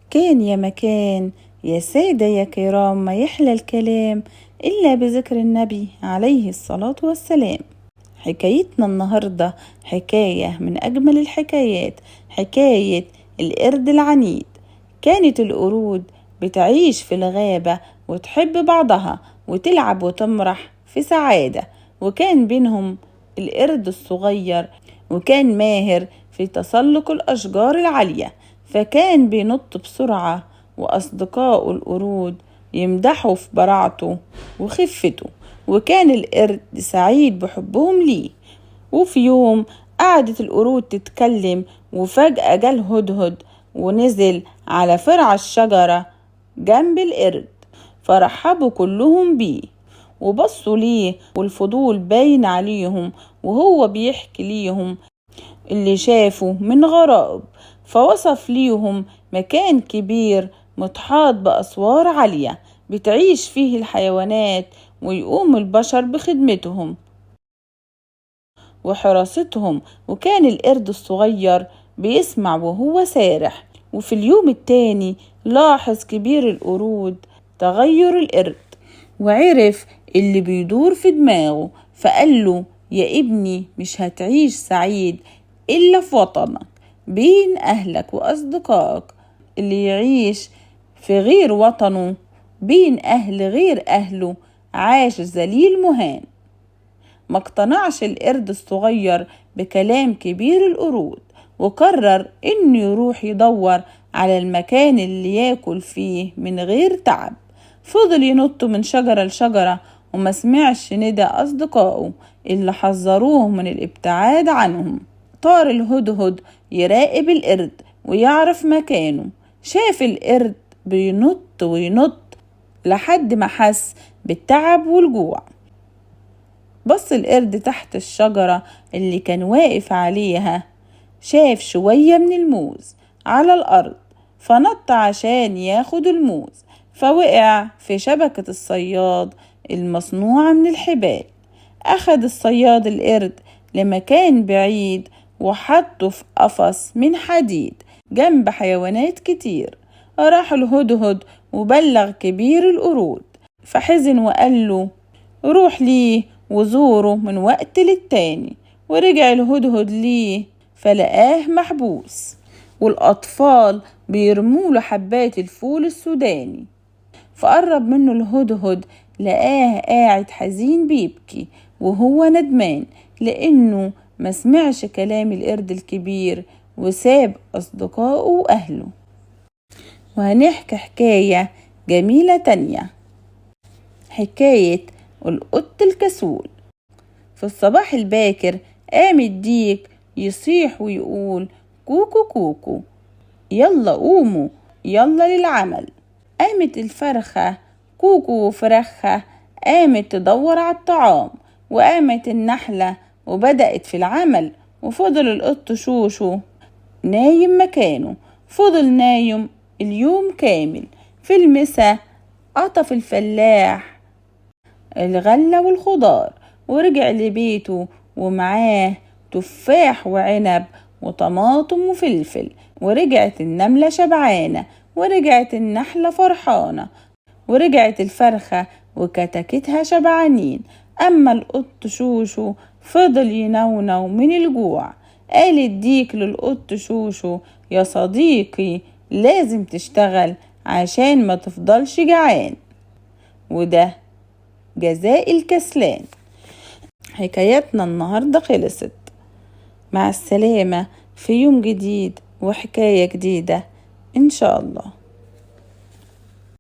كان يا مكان يا سادة يا كرام، ما يحلى الكلام إلا بذكر النبي عليه الصلاة والسلام. حكايتنا النهاردة حكاية من أجمل الحكايات، حكاية القرد العنيد. كانت القرود بتعيش في الغابة وتحب بعضها وتلعب وتمرح في سعادة. وكان بينهم القرد الصغير، وكان ماهر في تسلق الأشجار العالية، فكان بينط بسرعة، وأصدقاء القرود يمدحوا في براعته وخفته. وكان القرد سعيد بحبهم ليه. وفي يوم قعدت القرود تتكلم، وفجأة جه الهدهد ونزل على فرع الشجرة جنب القرد، فرحبوا كلهم بيه وبصوا ليه، والفضول باين عليهم وهو بيحكي ليهم اللي شافه من غرائب. فوصف ليهم مكان كبير متحاط بأسوار عالية بتعيش فيه الحيوانات، ويقوم البشر بخدمتهم وحراستهم. وكان القرد الصغير بيسمع وهو سارح. وفي اليوم التاني لاحظ كبير القرود تغير القرد، وعرف اللي بيدور في دماغه، فقال له: يا ابني، مش هتعيش سعيد إلا في وطنك بين أهلك وأصدقائك. اللي يعيش في غير وطنه بين أهل غير أهله عاش ذليل مهان. ما اقتنعش القرد الصغير بكلام كبير القرود، وقرر إنه يروح يدور على المكان اللي ياكل فيه من غير تعب. فضل ينط من شجرة لشجرة وما سمعش ندى أصدقائه اللي حذروه من الابتعاد عنهم. طار الهدهد يراقب القرد ويعرف مكانه. شاف القرد بينط وينط لحد ما حس بالتعب والجوع. بص القرد تحت الشجرة اللي كان واقف عليها، شاف شوية من الموز على الأرض، فنط عشان ياخد الموز، فوقع في شبكة الصياد المصنوعة من الحبال. أخد الصياد القرد لمكان بعيد وحطه في قفص من حديد جنب حيوانات كتير. راح الهدهد وبلغ كبير القرود، فحزن وقال له: روح ليه وزوره من وقت للتاني. ورجع الهدهد ليه فلقاه محبوس، والأطفال بيرموله حبات الفول السوداني. فقرب منه الهدهد، لقاه قاعد حزين بيبكي وهو ندمان لأنه ما سمعش كلام القرد الكبير وساب أصدقائه وأهله. وهنحكي حكاية جميلة تانية، حكاية القط الكسول. في الصباح الباكر قام الديك يصيح ويقول: كوكو كوكو، يلا قوموا يلا للعمل. قامت الفرخة كوكو وفرخة قامت تدور على الطعام، وقامت النحلة وبدأت في العمل. وفضل القط شوشو نايم مكانه، فضل نايم اليوم كامل. في المسا قطف الفلاح الغلة والخضار ورجع لبيته، ومعاه تفاح وعنب وطماطم وفلفل. ورجعت النملة شبعانة، ورجعت النحلة فرحانة، ورجعت الفرخة وكتكتها شبعانين. أما القط شوشو فضل ينونو من الجوع. قال الديك للقط شوشو: يا صديقي، لازم تشتغل عشان ما تفضلش جعان، وده جزاء الكسلان. حكايتنا النهاردة خلصت. مع السلامة في يوم جديد وحكاية جديدة إن شاء الله.